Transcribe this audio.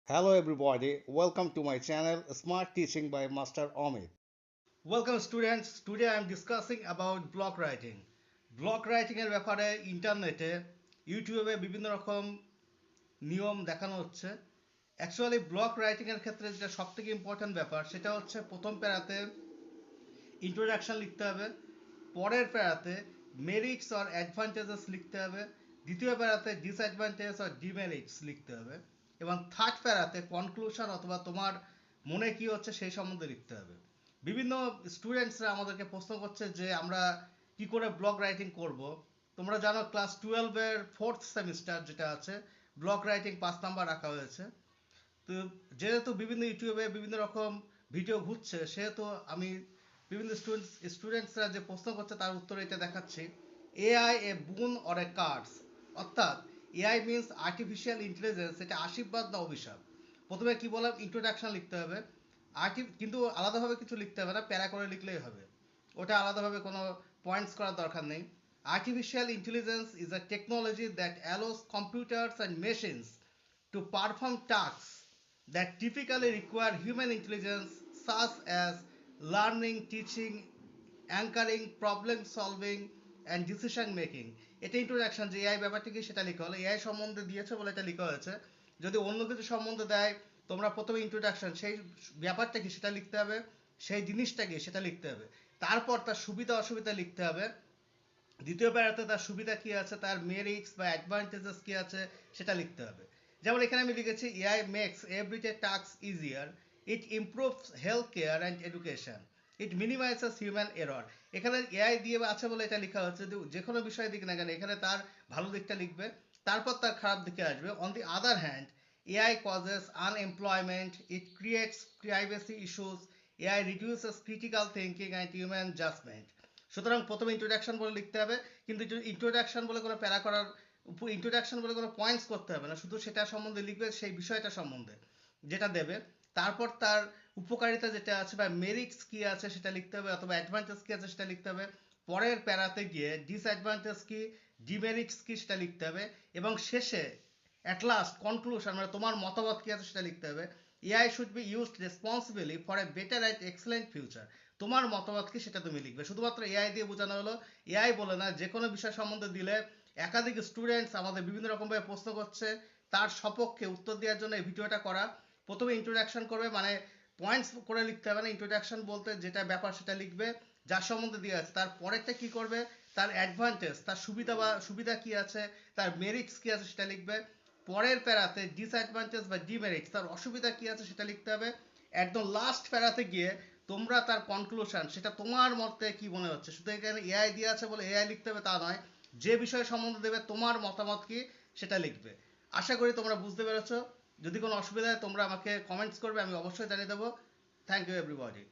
Hello everybody, welcome to my channel Smart Teaching by Master Amit. Welcome students, today I am discussing about block writing. Block writing এর ব্যাপারে ইন্টারনেটে ইউটিউবে বিভিন্ন রকম নিয়ম দেখানো হচ্ছে। অ্যাকচুয়ালি ব্লক রাইটিং এর ক্ষেত্রে যেটা সবথেকে ইম্পর্ট্যান্ট ব্যাপার সেটা হচ্ছে প্রথম প্যারাতে ইন্ট্রোডাকশন লিখতে হবে, পরের প্যারাতে মেরিটস অর অ্যাডভান্টেজেস লিখতে হবে, দ্বিতীয় প্যারাতে ডিসঅ্যাডভান্টেজ অর ডিমেরিটস লিখতে হবে এবং থার্ড প্যারাতে কনক্লুশন অথবা তোমার মনে কি হচ্ছে সেই সম্বন্ধে লিখতে হবে। বিভিন্ন স্টুডেন্টসরা আমাদেরকে প্রশ্ন করছে যে আমরা কি করে ব্লগ রাইটিং করব। তোমরা জানো ক্লাস 12-এর ফোর্থ সেমিস্টার যেটা আছে ব্লগ রাইটিং 5 নাম্বার রাখা হয়েছে। তো যেহেতু বিভিন্ন ইউটিউবে বিভিন্ন রকম ভিডিও ঘুরছে সেহেতু আমি বিভিন্ন স্টুডেন্টসরা যে প্রশ্ন করছে তার উত্তর এটা দেখাচ্ছি। এআই এ বুন অর এ কার্স, অর্থাৎ এআই মিনস আর্টিফিশিয়াল ইন্টেলিজেন্স, এটা আশীর্বাদ না অভিশাপ। প্রথমে কি বললাম, ইন্ট্রোডাকশন লিখতে হবে। কিন্তু আলাদাভাবে কিছু লিখতে হবে না, প্যারা করে লিখলেই হবে, ওটা আলাদাভাবে কোনো পয়েন্টস করার দরকার নেই। Artificial intelligence is a technology that allows computers and machines to perform tasks that typically require human intelligence, such as learning, teaching, anchoring, problem solving, and decision making. এটা ইন্ট্রোডাকশন, যে এআই ব্যাপারটা কি সেটা লেখা হলো, এআই সম্বন্ধে দিয়েছে বলে এটা লেখা হয়েছে। যদি অন্য কিছু সম্বন্ধে দেয়, তোমরা প্রথমে ইন্ট্রোডাকশন, সেই ব্যাপারটা কি সেটা লিখতে হবে, সেই জিনিসটা কি সেটা লিখতে হবে, তারপর তার সুবিধা অসুবিধা লিখতে হবে। দ্বিতীয় প্যারাতে তার সুবিধা কি আছে, তার মেরিটস বা অ্যাডভান্টেজেস কি আছে সেটা লিখতে হবে। যেমন এখানে আমি লিখেছি AI makes everyday task easier, it improves health care and education, it minimizes human error. এখানে এআই দিয়ে আছে বলে এটা লেখা হচ্ছে, যে কোনো বিষয় দিক না কেন এখানে তার ভালো দিকটা লিখবে, তারপর তার খারাপ দিকে আসবে। On the other hand, AI causes unemployment, it creates privacy issues, AI reduces critical thinking and human judgement. সুতরাং প্রথমে ইন্ট্রোডাকশন বলে লিখতে হবে, কিন্তু ইন্ট্রোডাকশন বলে কোনো প্যারা করার, ইন্ট্রোডাকশন বলে কোনো পয়েন্টস করতে হবে না, শুধু সেটা সম্বন্ধে লিখবে, সেই বিষয়টা সম্বন্ধে যেটা দেবে। তারপর তার উপকারিতা যেটা আছে বা মেরিটস কি আছে সেটা লিখতে হবে, অথবা অ্যাডভান্টেজ কি আছে সেটা লিখতে হবে। পরের প্যারাতে গিয়ে ডিসঅ্যাডভান্টেজ কি, ডিমেরিটস কি সেটা লিখতে হবে এবং শেষে অ্যাট লাস্ট কনক্লুশন, মানে তোমার মতামত কি আছে সেটা লিখতে হবে। AI should be used responsibly for a better and excellent future. তোমার মতামত কি সেটা তুমি লিখবে। শুধুমাত্র এআই দিয়ে বোঝানো হলো, এআই বলে না, যে কোনো বিষয় সম্বন্ধে দিলে একাধিক স্টুডেন্টস আমাদের বিভিন্ন রকমভাবে প্রশ্ন করছে, তার সপক্ষে উত্তর দেওয়ার জন্য এই ভিডিওটা করা। প্রথমে ইন্ট্রোডাকশন করবে, মানে পয়েন্টস করে লিখতে হবে না, ইন্ট্রোডাকশন বলতে যেটা ব্যাপার সেটা লিখবে যার সম্বন্ধে দিয়ে আছে। তার পরেরটা কি করবে, তার অ্যাডভান্টেজ, তার সুবিধা বা সুবিধা কি আছে, তার মেরিটস কি আছে সেটা লিখবে। পরের প্যারাতে ডিসঅ্যাডভান্টেজ বা ডিমেরিটস, তার অসুবিধা কি আছে সেটা লিখতে হবে। একদম লাস্ট প্যারাতে গিয়ে তোমরা তার কনক্লুশন, সেটা তোমার মতে কি মনে হচ্ছে। শুধু এখানে এআই দিয়ে আছে বলে এআই লিখতে হবে তা নয়, যে বিষয় সম্বন্ধে দেবে তোমার মতামত কি সেটা লিখবে। আশা করি তোমরা বুঝতে পেরেছো। যদি কোনো অসুবিধা হয় তোমরা আমাকে কমেন্টস করবে, আমি অবশ্যই জানিয়ে দেবো। Thank you everybody.